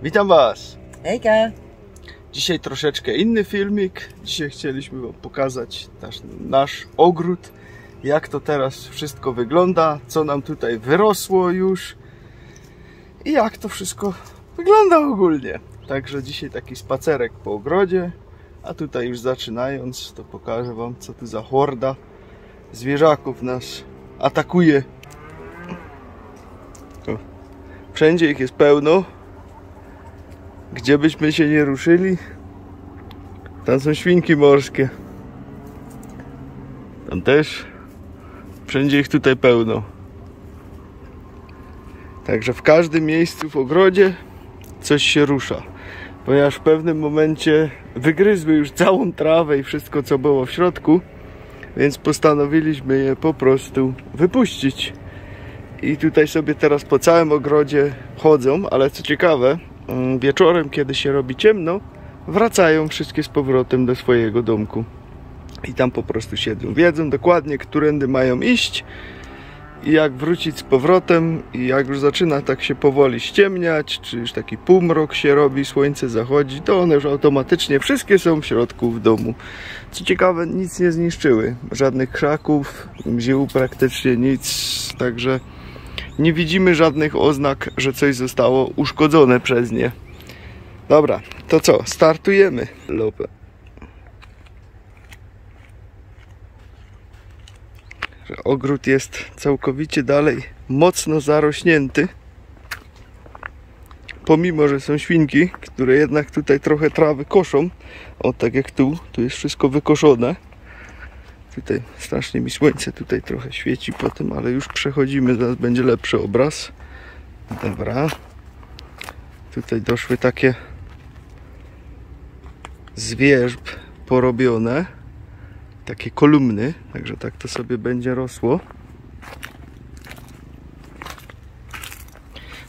Witam Was! Hejka! Dzisiaj troszeczkę inny filmik. Dzisiaj chcieliśmy Wam pokazać nasz ogród, jak to teraz wszystko wygląda, co nam tutaj wyrosło już i jak to wszystko wygląda ogólnie. Także dzisiaj taki spacerek po ogrodzie, a tutaj już zaczynając, to pokażę Wam, co tu za horda zwierzaków nas atakuje. Wszędzie ich jest pełno. Gdzie byśmy się nie ruszyli, tam są świnki morskie. Tam też. Wszędzie ich tutaj pełno. Także w każdym miejscu w ogrodzie coś się rusza. Ponieważ w pewnym momencie wygryzły już całą trawę i wszystko, co było w środku. Więc postanowiliśmy je po prostu wypuścić. I tutaj sobie teraz po całym ogrodzie chodzą, ale co ciekawe, wieczorem, kiedy się robi ciemno, wracają wszystkie z powrotem do swojego domku. I tam po prostu siedzą. Wiedzą dokładnie, którędy mają iść i jak wrócić z powrotem. I jak już zaczyna tak się powoli ściemniać, czy już taki półmrok się robi, słońce zachodzi, to one już automatycznie wszystkie są w środku w domu. Co ciekawe, nic nie zniszczyły. Żadnych krzaków, ziół praktycznie nic. Także nie widzimy żadnych oznak, że coś zostało uszkodzone przez nie. Dobra, to co? Startujemy. Lopę. Ogród jest całkowicie dalej mocno zarośnięty. Pomimo, że są świnki, które jednak tutaj trochę trawy koszą. O, tak jak tu jest wszystko wykoszone. Tutaj strasznie mi słońce tutaj trochę świeci po tym, ale już przechodzimy, zaraz będzie lepszy obraz. Dobra. Tutaj doszły takie z wierzb porobione. Takie kolumny, także tak to sobie będzie rosło.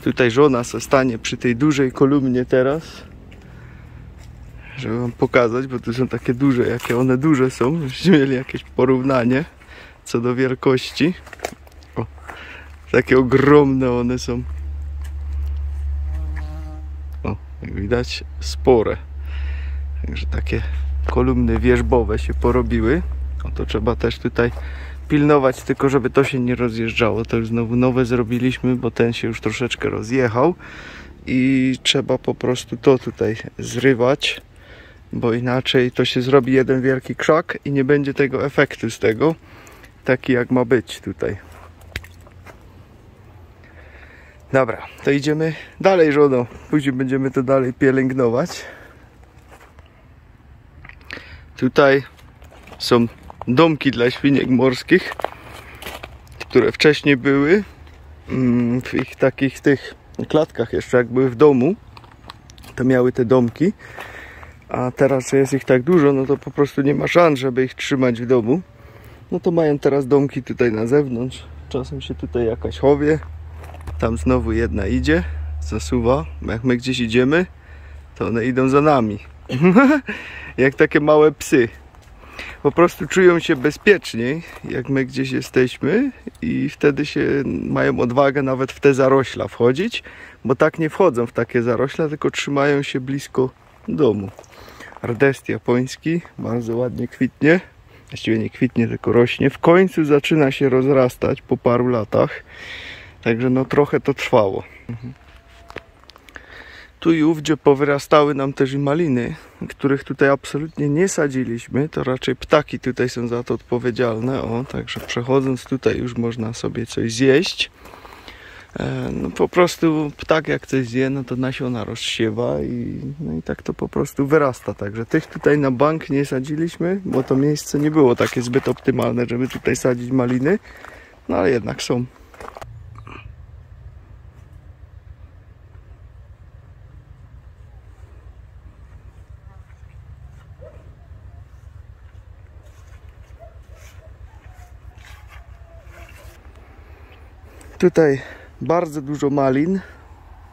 Tutaj żona stanie przy tej dużej kolumnie teraz, żeby Wam pokazać, bo tu są takie duże, jakie one duże są, żebyście mieli jakieś porównanie co do wielkości. O, takie ogromne one są. O, jak widać, spore. Także takie kolumny wierzbowe się porobiły. O, to trzeba też tutaj pilnować, tylko żeby to się nie rozjeżdżało. To już znowu nowe zrobiliśmy, bo ten się już troszeczkę rozjechał i trzeba po prostu to tutaj zrywać, bo inaczej to się zrobi jeden wielki krzak i nie będzie tego efektu z tego, taki jak ma być tutaj. Dobra, to idziemy dalej, żono. Później będziemy to dalej pielęgnować. Tutaj są domki dla świniek morskich, które wcześniej były w ich takich tych klatkach jeszcze, jak były w domu, to miały te domki. A teraz, że jest ich tak dużo, no to po prostu nie ma szans, żeby ich trzymać w domu. No to mają teraz domki tutaj na zewnątrz. Czasem się tutaj jakaś chowie. Tam znowu jedna idzie, zasuwa. Jak my gdzieś idziemy, to one idą za nami. Jak takie małe psy. Po prostu czują się bezpieczniej, jak my gdzieś jesteśmy i wtedy się mają odwagę nawet w te zarośla wchodzić, bo tak nie wchodzą w takie zarośla, tylko trzymają się blisko domu. Rdest japoński bardzo ładnie kwitnie, właściwie nie kwitnie, tylko rośnie. W końcu zaczyna się rozrastać po paru latach, także no trochę to trwało. Tu i ówdzie powyrastały nam też i maliny, których tutaj absolutnie nie sadziliśmy. To raczej ptaki tutaj są za to odpowiedzialne. O, także przechodząc tutaj już można sobie coś zjeść. No po prostu ptak jak coś zje, no to nasiona rozsiewa no i tak to po prostu wyrasta. Także tych tutaj na bank nie sadziliśmy, bo to miejsce nie było takie zbyt optymalne, żeby tutaj sadzić maliny. No ale jednak są. Tutaj bardzo dużo malin.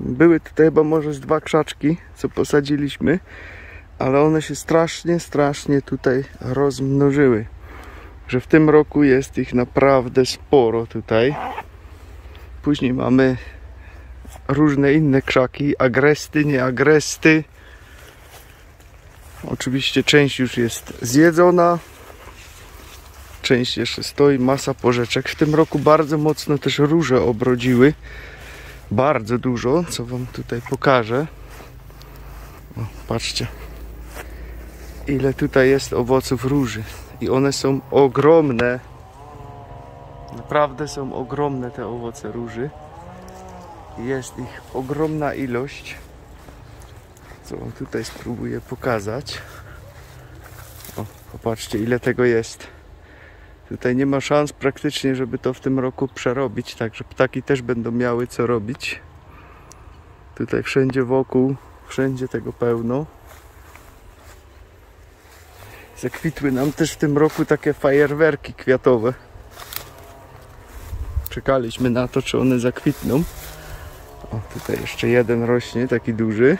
Były tutaj chyba może z 2 krzaczki, co posadziliśmy, ale one się strasznie tutaj rozmnożyły. Że w tym roku jest ich naprawdę sporo tutaj. Później mamy różne inne krzaki, agresty, nieagresty. Oczywiście część już jest zjedzona, część jeszcze stoi, masa porzeczek. W tym roku bardzo mocno też róże obrodziły, bardzo dużo, co wam tutaj pokażę. O, patrzcie, ile tutaj jest owoców róży i one są ogromne. Naprawdę są ogromne te owoce róży. Jest ich ogromna ilość, co wam tutaj spróbuję pokazać. O, popatrzcie, ile tego jest. Tutaj nie ma szans praktycznie, żeby to w tym roku przerobić, także ptaki też będą miały co robić. Tutaj wszędzie wokół, wszędzie tego pełno. Zakwitły nam też w tym roku takie fajerwerki kwiatowe. Czekaliśmy na to, czy one zakwitną. O, tutaj jeszcze jeden rośnie, taki duży.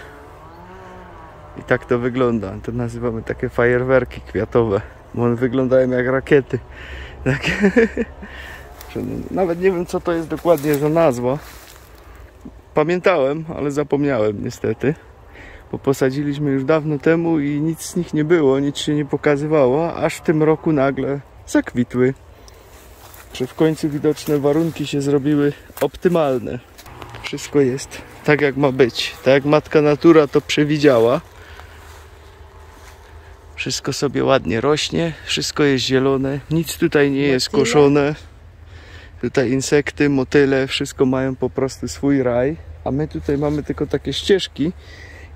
I tak to wygląda. To nazywamy takie fajerwerki kwiatowe, bo one wyglądają jak rakiety. Takie. Nawet nie wiem, co to jest dokładnie za nazwa. Pamiętałem, ale zapomniałem niestety. Bo posadziliśmy już dawno temu i nic z nich nie było, nic się nie pokazywało, aż w tym roku nagle zakwitły. Że w końcu widoczne warunki się zrobiły optymalne. Wszystko jest tak, jak ma być. Tak jak matka natura to przewidziała. Wszystko sobie ładnie rośnie, wszystko jest zielone, nic tutaj nie jest koszone. Tutaj insekty, motyle, wszystko mają po prostu swój raj. A my tutaj mamy tylko takie ścieżki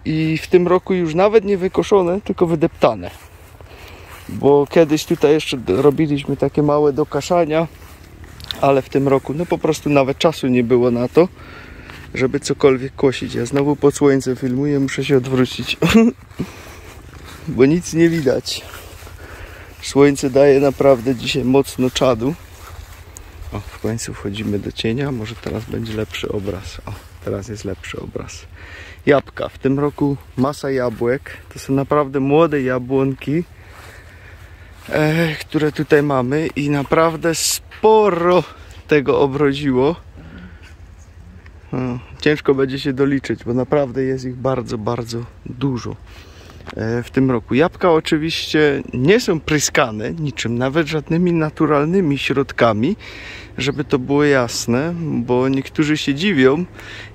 i w tym roku już nawet nie wykoszone, tylko wydeptane. Bo kiedyś tutaj jeszcze robiliśmy takie małe dokaszania, ale w tym roku no po prostu nawet czasu nie było na to, żeby cokolwiek kosić. Ja znowu pod słońce filmuję, muszę się odwrócić. Bo nic nie widać. Słońce daje naprawdę dzisiaj mocno czadu. O, w końcu wchodzimy do cienia. Może teraz będzie lepszy obraz. O, teraz jest lepszy obraz. Jabłka. W tym roku masa jabłek. To są naprawdę młode jabłonki, które tutaj mamy. I naprawdę sporo tego obrodziło. O, ciężko będzie się doliczyć, bo naprawdę jest ich bardzo, bardzo dużo w tym roku. Jabłka oczywiście nie są pryskane niczym, nawet żadnymi naturalnymi środkami, żeby to było jasne, bo niektórzy się dziwią,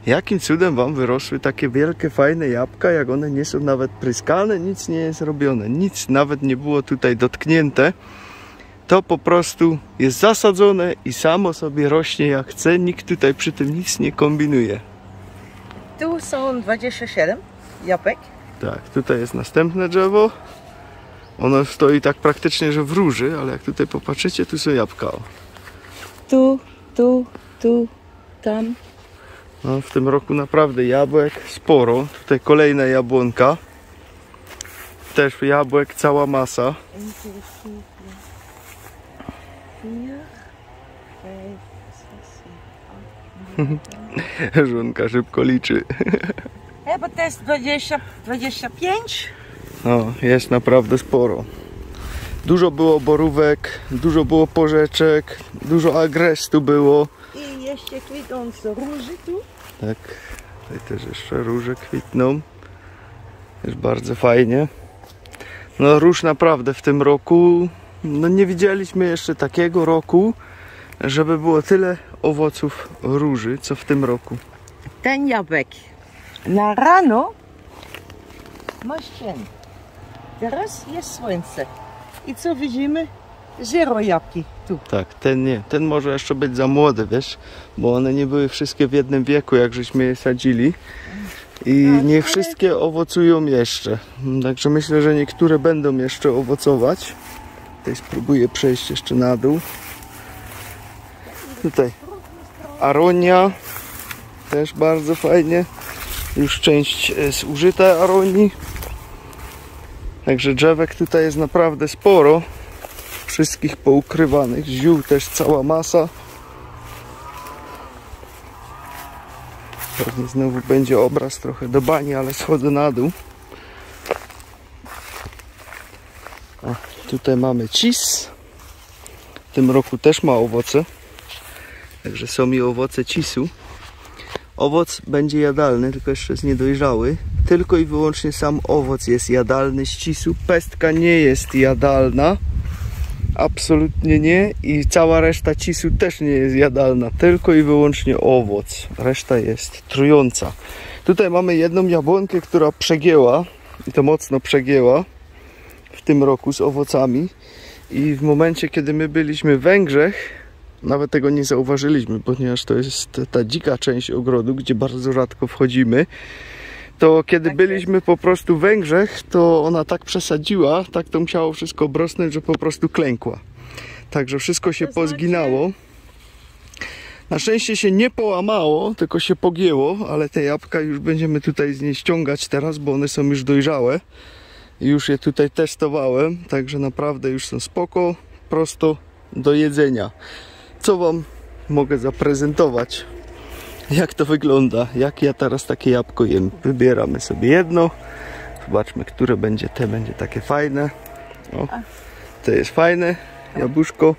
jakim cudem wam wyrosły takie wielkie, fajne jabłka, jak one nie są nawet pryskane, nic nie jest robione, nic nawet nie było tutaj dotknięte. To po prostu jest zasadzone i samo sobie rośnie jak chce, nikt tutaj przy tym nic nie kombinuje. Tu są 27 jabłek. Tak, tutaj jest następne drzewo. Ono stoi tak praktycznie, że w róży, ale jak tutaj popatrzycie, tu są jabłka. Tu, tam. No, w tym roku naprawdę jabłek sporo. Tutaj kolejna jabłonka. Też jabłek, cała masa. Żonka szybko liczy. Bo to jest 25. No, jest naprawdę sporo. Dużo było borówek, dużo było porzeczek, dużo agrestu było. I jeszcze kwitnące róży tu. Tak, tutaj też jeszcze róże kwitną. Jest bardzo fajnie. No róż naprawdę w tym roku, no nie widzieliśmy jeszcze takiego roku, żeby było tyle owoców róży, co w tym roku. Ten jabłek na rano ma cień. Teraz jest słońce. I co widzimy? Zero jabłki tu. Tak, ten nie. Ten może jeszcze być za młody, wiesz, bo one nie były wszystkie w jednym wieku, jak żeśmy je sadzili. I nie wszystkie owocują jeszcze. Także myślę, że niektóre będą jeszcze owocować. Tutaj spróbuję przejść jeszcze na dół. Tutaj aronia. Też bardzo fajnie. Już część zużyta aronii. Także drzewek tutaj jest naprawdę sporo. Wszystkich poukrywanych. Ziół też cała masa. Pewnie znowu będzie obraz trochę do bani, ale schodzę na dół. O, tutaj mamy cis. W tym roku też ma owoce. Także są i owoce cisu. Owoc będzie jadalny, tylko jeszcze jest niedojrzały. Tylko i wyłącznie sam owoc jest jadalny, ścisł. Pestka nie jest jadalna. Absolutnie nie. I cała reszta cisu też nie jest jadalna. Tylko i wyłącznie owoc. Reszta jest trująca. Tutaj mamy jedną jabłonkę, która przegięła. I to mocno przegięła w tym roku z owocami. I w momencie, kiedy my byliśmy w Węgrzech, nawet tego nie zauważyliśmy, ponieważ to jest ta dzika część ogrodu, gdzie bardzo rzadko wchodzimy. To kiedy byliśmy po prostu w Węgrzech, to ona tak przesadziła, tak to musiało wszystko obrosnąć, że po prostu klękła. Także wszystko się pozginało. Na szczęście się nie połamało, tylko się pogięło, ale te jabłka już będziemy tutaj z niej ściągać teraz, bo one są już dojrzałe. I już je tutaj testowałem, także naprawdę już są spoko, prosto do jedzenia. Co wam mogę zaprezentować? Jak to wygląda? Jak ja teraz takie jabłko jem? Wybieramy sobie jedno. Zobaczmy, które będzie. Te będzie takie fajne. O, to jest fajne jabłuszko.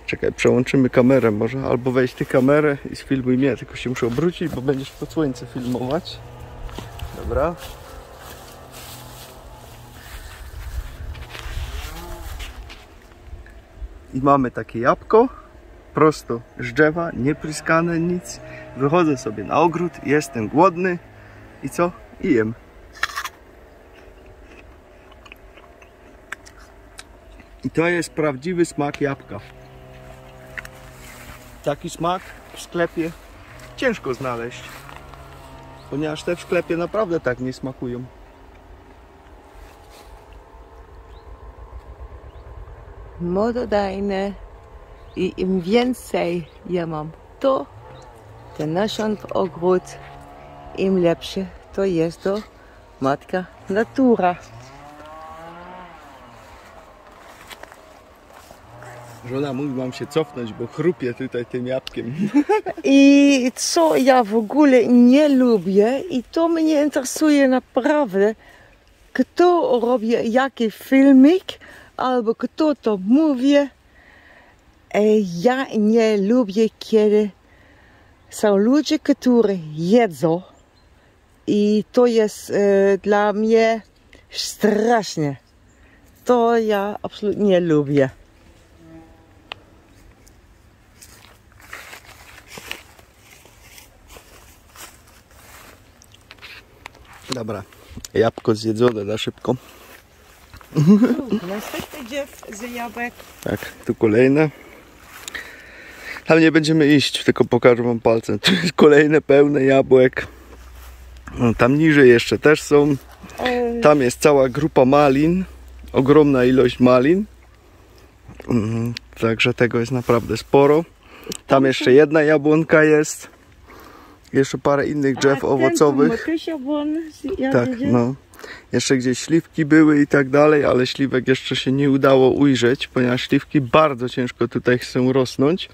Czekaj, przełączymy kamerę może. Albo weź ty kamerę i sfilmuj mnie. Tylko się muszę obrócić, bo będziesz pod słońce filmować. Dobra. I mamy takie jabłko. Prosto z drzewa, niepryskane, nic. Wychodzę sobie na ogród, jestem głodny i co? I jem. I to jest prawdziwy smak jabłka. Taki smak w sklepie ciężko znaleźć, ponieważ te w sklepie naprawdę tak nie smakują. Mododajne. I im więcej ja mam to, ten nasion w ogród, im lepsze to jest to matka natura. Żona mówi, mam się cofnąć, bo chrupie tutaj tym jabłkiem. I co ja w ogóle nie lubię i to mnie interesuje naprawdę, kto robi jaki filmik, albo kto to mówi. Ja nie lubię, kiedy są ludzie, którzy jedzą i to jest dla mnie straszne. To ja absolutnie nie lubię. Dobra, jabłko zjedzone na szybko. Następny drzew z jabłek. Tak, tu kolejne. Tam nie będziemy iść, tylko pokażę wam palcem. Tu jest kolejne pełne jabłek. No, tam niżej jeszcze też są. Tam jest cała grupa malin. Ogromna ilość malin. Także tego jest naprawdę sporo. Tam jeszcze jedna jabłonka jest. Jeszcze parę innych drzew owocowych. Tak, no. Jeszcze gdzieś śliwki były i tak dalej, ale śliwek jeszcze się nie udało ujrzeć, ponieważ śliwki bardzo ciężko tutaj chcą rosnąć.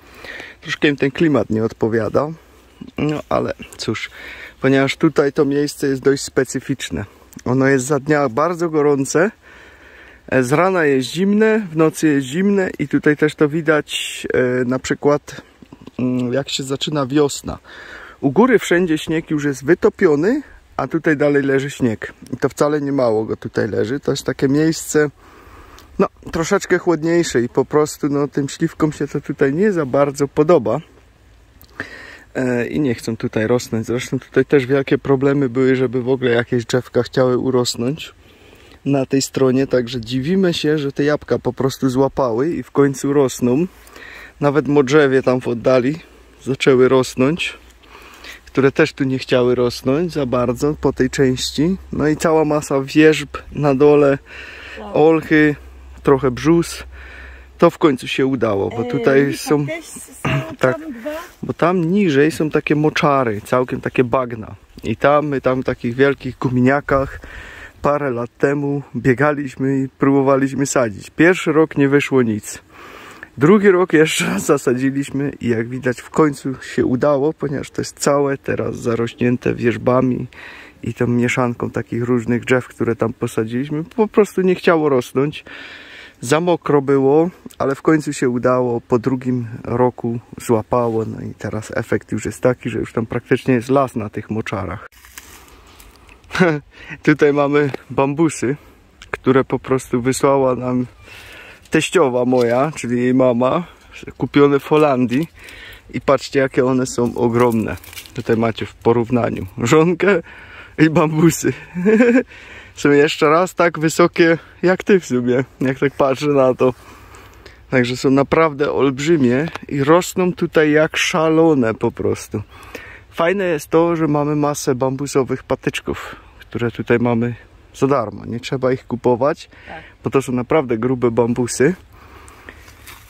Troszkę im ten klimat nie odpowiada. No ale cóż, ponieważ tutaj to miejsce jest dość specyficzne. Ono jest za dnia bardzo gorące, z rana jest zimne, w nocy jest zimne i tutaj też to widać na przykład jak się zaczyna wiosna. U góry wszędzie śnieg już jest wytopiony, a tutaj dalej leży śnieg. I to wcale nie mało go tutaj leży. To jest takie miejsce, no, troszeczkę chłodniejsze i po prostu, no, tym śliwkom się to tutaj nie za bardzo podoba. I nie chcą tutaj rosnąć. Zresztą tutaj też wielkie problemy były, żeby w ogóle jakieś drzewka chciały urosnąć na tej stronie. Także dziwimy się, że te jabłka po prostu złapały i w końcu rosną. Nawet modrzewie tam w oddali zaczęły rosnąć, które też tu nie chciały rosnąć za bardzo po tej części. No i cała masa wierzb na dole, olchy, trochę brzus. To w końcu się udało, bo tutaj są tak, bo tam niżej są takie moczary, całkiem takie bagna. I tam my tam w takich wielkich guminiakach parę lat temu biegaliśmy i próbowaliśmy sadzić. Pierwszy rok nie wyszło nic. Drugi rok jeszcze raz zasadziliśmy i jak widać w końcu się udało, ponieważ to jest całe teraz zarośnięte wierzbami i tą mieszanką takich różnych drzew, które tam posadziliśmy. Po prostu nie chciało rosnąć. Za mokro było, ale w końcu się udało. Po drugim roku złapało. No i teraz efekt już jest taki, że już tam praktycznie jest las na tych moczarach. Tutaj mamy bambusy, które po prostu wysłała nam teściowa moja, czyli jej mama, kupione w Holandii. I patrzcie, jakie one są ogromne. Tutaj macie w porównaniu żonkę i bambusy. Są jeszcze raz tak wysokie jak ty w sumie, jak tak patrzę na to. Także są naprawdę olbrzymie i rosną tutaj jak szalone po prostu. Fajne jest to, że mamy masę bambusowych patyczków, które tutaj mamy za darmo. Nie trzeba ich kupować, bo to są naprawdę grube bambusy.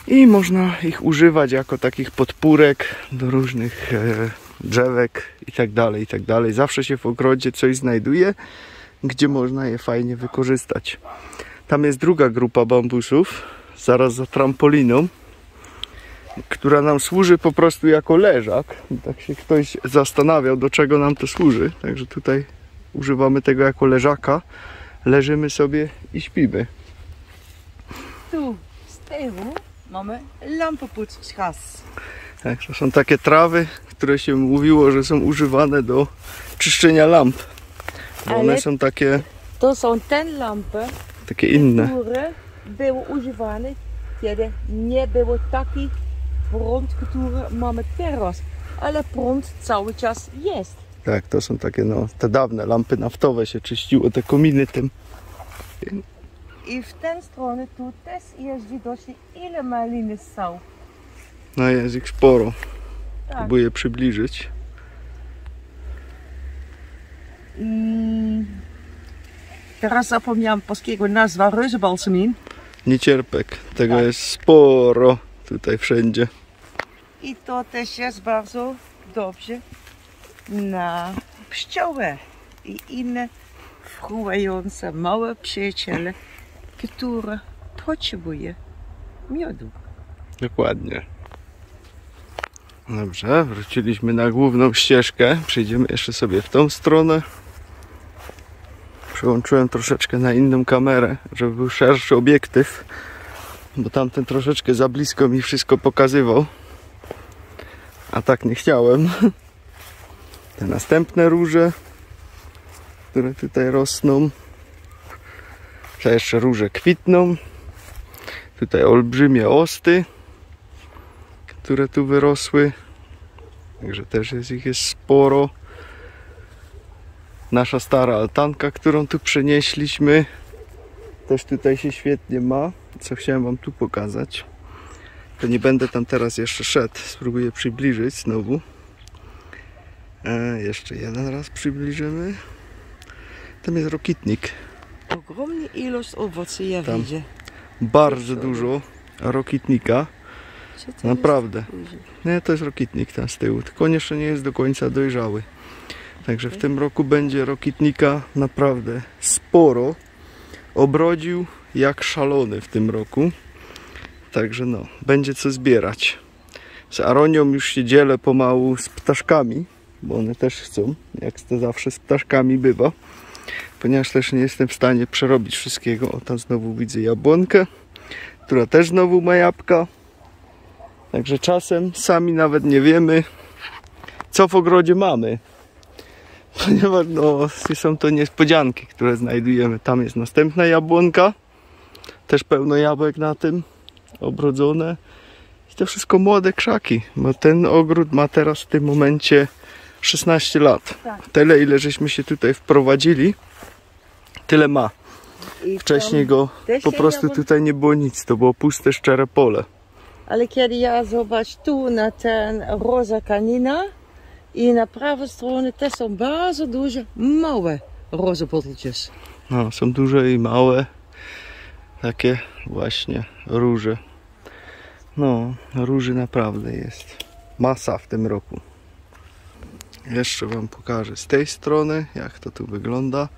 I można ich używać jako takich podpórek do różnych drzewek i tak dalej, i tak dalej. Zawsze się w ogrodzie coś znajduje, gdzie można je fajnie wykorzystać. Tam jest druga grupa bambusów, zaraz za trampoliną, która nam służy po prostu jako leżak. Tak się ktoś zastanawiał, do czego nam to służy. Także tutaj używamy tego jako leżaka. Leżymy sobie i śpimy. Tu z tyłu mamy lampenpoetsgas. Tak, to są takie trawy, które się mówiło, że są używane do czyszczenia lamp. Bo one są takie... To są te lampy, takie inne. które były używane, kiedy nie było taki prąd, który mamy teraz. Ale prąd cały czas jest. Tak, to są takie, no, te dawne lampy naftowe się czyściło, te kominy tym. I w tę stronę tu też jeździ dość, ile maliny są. No jest ich sporo. Tak. Próbuję przybliżyć. Teraz zapomniałam polskiego nazwa, reuzenbalsemin. Niecierpek. Tego Tak. jest sporo tutaj wszędzie. I to też jest bardzo dobrze na pszczoły i inne fruwające małe przyjaciele, które potrzebują miodu. Dokładnie. Dobrze, wróciliśmy na główną ścieżkę. Przejdziemy jeszcze sobie w tą stronę. Przełączyłem troszeczkę na inną kamerę, żeby był szerszy obiektyw, bo tamten troszeczkę za blisko mi wszystko pokazywał. A tak nie chciałem. Te następne róże, które tutaj rosną. Te jeszcze róże kwitną. Tutaj olbrzymie osty, które tu wyrosły. Także też jest sporo. Nasza stara altanka, którą tu przenieśliśmy, też tutaj się świetnie ma. Co chciałem wam tu pokazać. To nie będę tam teraz jeszcze szedł. Spróbuję przybliżyć znowu. Jeszcze jeden raz przybliżymy. Tam jest rokitnik. Ogromna ilość owoców ja Tam widzę. bardzo dużo rokitnika. Naprawdę. Nie, to jest rokitnik tam z tyłu. Tylko jeszcze nie jest do końca dojrzały. Także w tym roku będzie rokitnika naprawdę sporo. Obrodził jak szalony w tym roku. Także no, będzie co zbierać. Z Aronią już się dzielę pomału z ptaszkami, bo one też chcą, jak to zawsze z ptaszkami bywa. Ponieważ też nie jestem w stanie przerobić wszystkiego. O, tam znowu widzę jabłonkę, która też znowu ma jabłka. Także czasem sami nawet nie wiemy, co w ogrodzie mamy. Ponieważ no, są to niespodzianki, które znajdujemy. Tam jest następna jabłonka. Też pełno jabłek na tym. Obrodzone. I to wszystko młode krzaki. Bo ten ogród ma teraz w tym momencie 16 lat. Tak. Tyle, ile żeśmy się tutaj wprowadzili, tyle ma. Wcześniej go po prostu tutaj nie było nic. To było puste, szczere pole. Ale kiedy ja zobacz tu na ten roza kanina i na prawej stronie też są bardzo duże, małe rozenbotteltjes. No, są duże i małe. Takie właśnie róże. No, róży naprawdę jest masa w tym roku. Jeszcze wam pokażę z tej strony, jak to tu wygląda.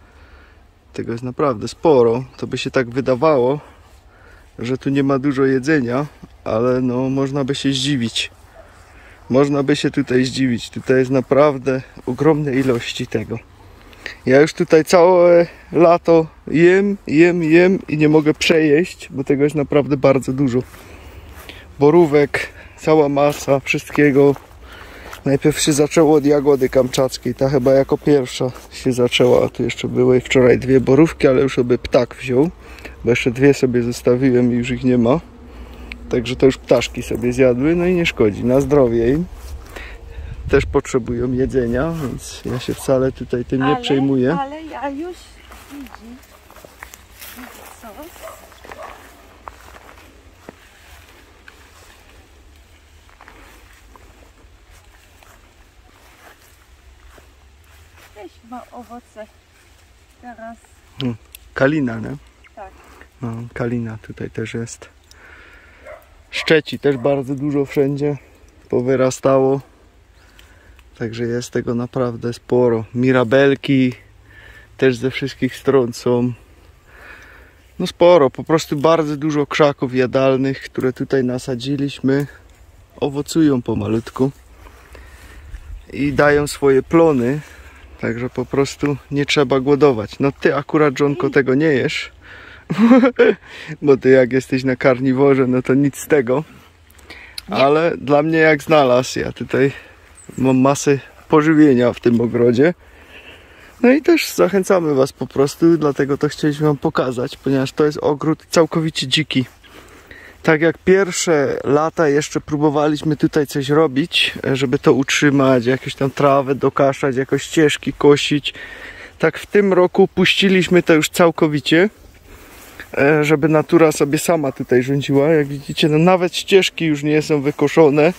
Tego jest naprawdę sporo. To by się tak wydawało, że tu nie ma dużo jedzenia, ale no można by się zdziwić. Można by się tutaj zdziwić. Tutaj jest naprawdę ogromne ilości tego. Ja już tutaj całe lato jem i nie mogę przejeść, bo tego jest naprawdę bardzo dużo. Borówek, cała masa wszystkiego. Najpierw się zaczęło od jagody kamczackiej, ta chyba jako pierwsza się zaczęła, a tu jeszcze były wczoraj 2 borówki, ale już sobie ptak wziął, bo jeszcze 2 sobie zostawiłem i już ich nie ma. Także to już ptaszki sobie zjadły, no i nie szkodzi, na zdrowie im. Też potrzebują jedzenia, więc ja się wcale tutaj tym nie przejmuję. Ale ja już widzę coś. Też ma owoce teraz. Kalina, nie? Tak. No, kalina tutaj też jest. Szczeci też bardzo dużo wszędzie powyrastało. Także jest tego naprawdę sporo. Mirabelki też ze wszystkich stron są. No sporo, po prostu bardzo dużo krzaków jadalnych, które tutaj nasadziliśmy. Owocują pomalutku i dają swoje plony. Także po prostu nie trzeba głodować. No ty akurat, Johnko, tego nie jesz. Bo ty jak jesteś na karniworze, no to nic z tego. Ale dla mnie jak znalazł. Ja tutaj mam masę pożywienia w tym ogrodzie. No i też zachęcamy was po prostu, dlatego to chcieliśmy wam pokazać, ponieważ to jest ogród całkowicie dziki. Tak jak pierwsze lata jeszcze próbowaliśmy tutaj coś robić, żeby to utrzymać, jakieś tam trawę dokaszać, jakoś ścieżki kosić. Tak w tym roku puściliśmy to już całkowicie, żeby natura sobie sama tutaj rządziła. Jak widzicie, no nawet ścieżki już nie są wykoszone.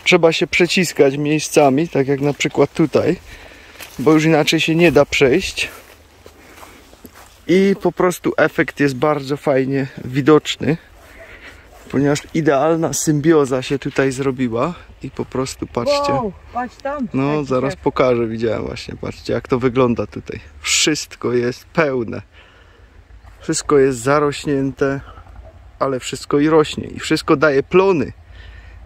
Trzeba się przeciskać miejscami, tak jak na przykład tutaj, bo już inaczej się nie da przejść. I po prostu efekt jest bardzo fajnie widoczny, ponieważ idealna symbioza się tutaj zrobiła i po prostu patrzcie. Wow, patrz tam. No zaraz pokażę, widziałem właśnie, patrzcie jak to wygląda tutaj. Wszystko jest pełne. Wszystko jest zarośnięte, ale wszystko i rośnie i wszystko daje plony.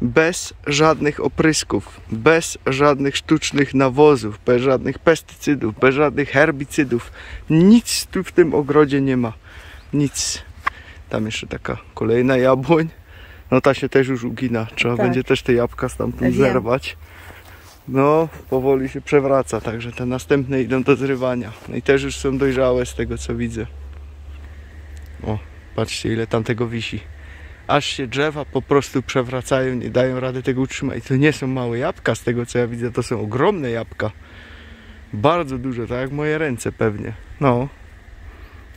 Bez żadnych oprysków, bez żadnych sztucznych nawozów, bez żadnych pestycydów, bez żadnych herbicydów. Nic tu w tym ogrodzie nie ma. Nic. Tam jeszcze taka kolejna jabłoń. No ta się też już ugina. Trzeba będzie też te jabłka stamtąd zerwać. No, powoli się przewraca, także te następne idą do zrywania. No i też już są dojrzałe z tego co widzę. O, patrzcie ile tam tego wisi. Aż się drzewa po prostu przewracają, nie dają rady tego utrzymać. I to nie są małe jabłka, z tego co ja widzę, to są ogromne jabłka. Bardzo duże, tak jak moje ręce pewnie. No,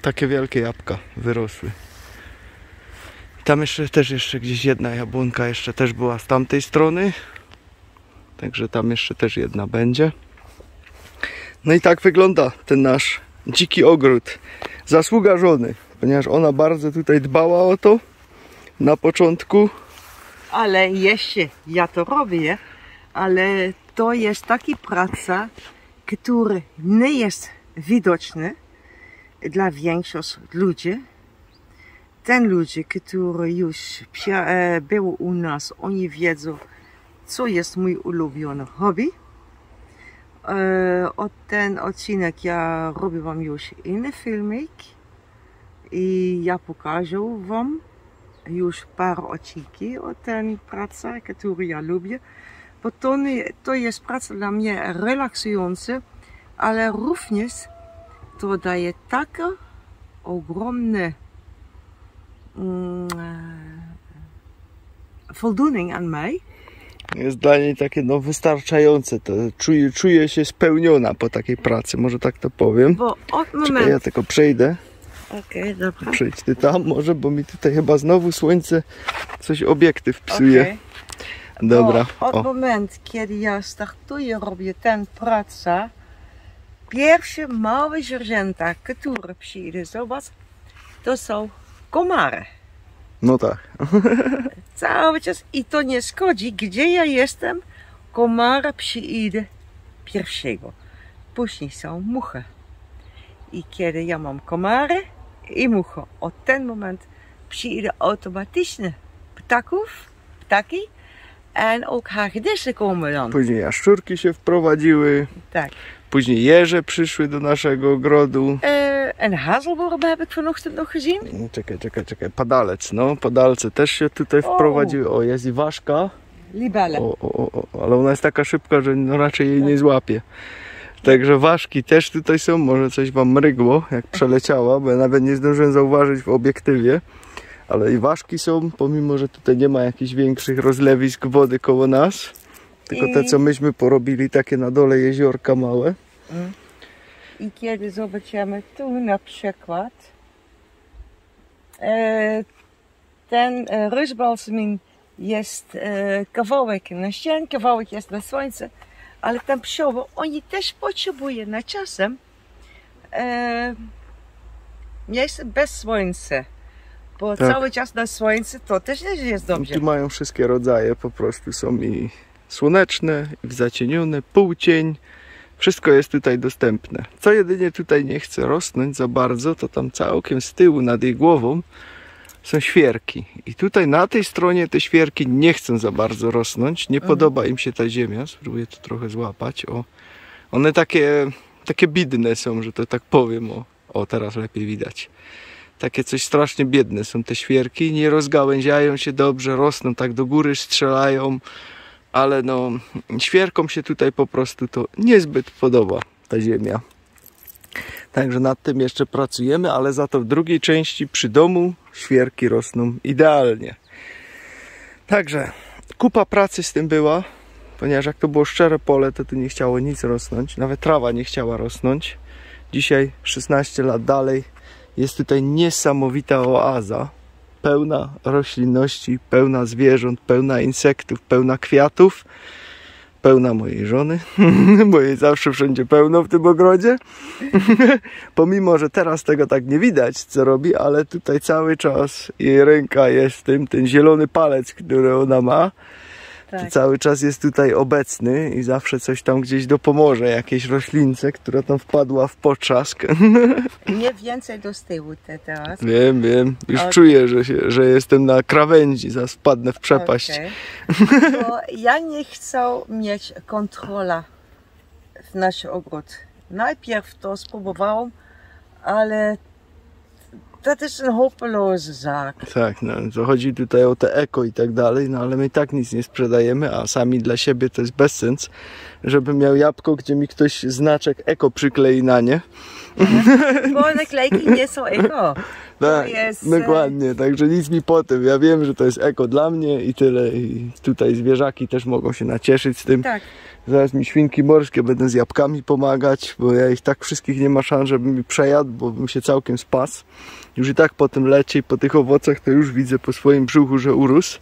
takie wielkie jabłka wyrosły. Tam jeszcze gdzieś jedna jabłonka jeszcze też była z tamtej strony. Także tam jeszcze też jedna będzie. No i tak wygląda ten nasz dziki ogród. Zasługa żony, ponieważ ona bardzo tutaj dbała o to na początku. Ale jeszcze ja to robię, ale to jest taka praca, która nie jest widoczna dla większości ludzi. Ten ludzie, którzy już byli u nas, oni wiedzą, co jest mój ulubiony hobby. Od ten odcinek ja robię wam już inny filmik i ja pokażę wam już parę odcinki o ten pracy, którą ja lubię. Bo to jest praca dla mnie relaksująca, ale również to daje takie ogromne voldoening aan mij. Jest dla niej takie no wystarczające, to czuję się spełniona po takiej pracy, może tak to powiem. Bo od momentu... Czekaj, ja tylko przejdę. Okej, dobra. Przejdź ty tam może, bo mi tutaj chyba znowu słońce coś obiektyw psuje. Okay. Dobra. Od momentu, kiedy ja startuję, robię tę pracę, pierwsze małe zwierzęta, które przyjdą, zobacz, to są komary. No tak. Cały czas i to nie szkodzi, gdzie ja jestem, komary przyjdą pierwszego. Później są muchy. I kiedy ja mam komary i muchy, od ten moment przyjdą automatycznie ptaki en ook hagedissen komen dan. Później jaszczurki się wprowadziły. Tak. Później jeże przyszły do naszego ogrodu. En hazelworm heb ik vanochtend nog gezien. Czekaj. Padalec, no. Padalce też się tutaj wprowadziły. O, jest i ważka. Libelle. Ale ona jest taka szybka, że no raczej jej nie złapie. Także ważki też tutaj są. Może coś wam mrygło, jak przeleciała, bo ja nawet nie zdążyłem zauważyć w obiektywie. Ale i ważki są, pomimo że tutaj nie ma jakichś większych rozlewisk wody koło nas. Tylko te, co myśmy porobili, takie na dole jeziorka małe. I kiedy zobaczymy tu na przykład ten rysbalsemin jest kawałek na ścian, kawałek jest na słońce, ale tam psioły, oni też potrzebują na czasem miejsce bez słońca, bo tak. Cały czas na słońce to też nie jest dobrze. I tu mają wszystkie rodzaje, po prostu są i słoneczne, i w zacienione, półcień. Wszystko jest tutaj dostępne. Co jedynie tutaj nie chce rosnąć za bardzo, to tam całkiem z tyłu nad jej głową są świerki. I tutaj na tej stronie te świerki nie chcą za bardzo rosnąć. Nie podoba im się ta ziemia. Spróbuję to trochę złapać. O. One takie biedne są, że to tak powiem. O, teraz lepiej widać. Takie coś strasznie biedne są te świerki. Nie rozgałęziają się dobrze, rosną tak do góry, strzelają. Ale no, świerkom się tutaj po prostu to niezbyt podoba, ta ziemia. Także nad tym jeszcze pracujemy, ale za to w drugiej części przy domu świerki rosną idealnie. Także kupa pracy z tym była, ponieważ jak to było szczere pole, to tu nie chciało nic rosnąć. Nawet trawa nie chciała rosnąć. Dzisiaj, 16 lat dalej, jest tutaj niesamowita oaza. Pełna roślinności, pełna zwierząt, pełna insektów, pełna kwiatów, pełna mojej żony, bo jej zawsze wszędzie pełno w tym ogrodzie. Pomimo, że teraz tego tak nie widać, co robi, ale tutaj cały czas jej ręka jest ten zielony palec, który ona ma. Tak. Cały czas jest tutaj obecny i zawsze coś tam gdzieś dopomoże, jakieś roślince, która tam wpadła w potrzask. Nie więcej do tyłu teraz. Wiem. Już czuję, że jestem na krawędzi, zaraz wpadnę w przepaść. Bo ja nie chcę mieć kontrola w nasz ogród. Najpierw to spróbowałam, ale to jest hopeloze zaak. Tak, no, to chodzi tutaj o te eko i tak dalej, no ale my tak nic nie sprzedajemy, a sami dla siebie to jest bezsens, żeby miał jabłko, gdzie mi ktoś znaczek eko przyklei na nie. Bo naklejki nie są eko. Tak, dokładnie, także nic mi po tym. Ja wiem, że to jest eko dla mnie i tyle. I tutaj zwierzaki też mogą się nacieszyć z tym. Tak. Zaraz mi świnki morskie będą z jabłkami pomagać, bo ja ich tak wszystkich nie ma szans, żeby mi przejadł, bo bym się całkiem spasł. Już i tak po tym lecie i po tych owocach to już widzę po swoim brzuchu, że urósł.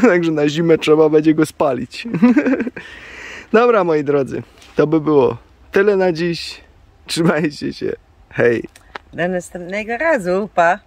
Także na zimę trzeba będzie go spalić. Dobra, moi drodzy, to by było tyle na dziś. Trzymajcie się. Hej. Do następnego razu, pa.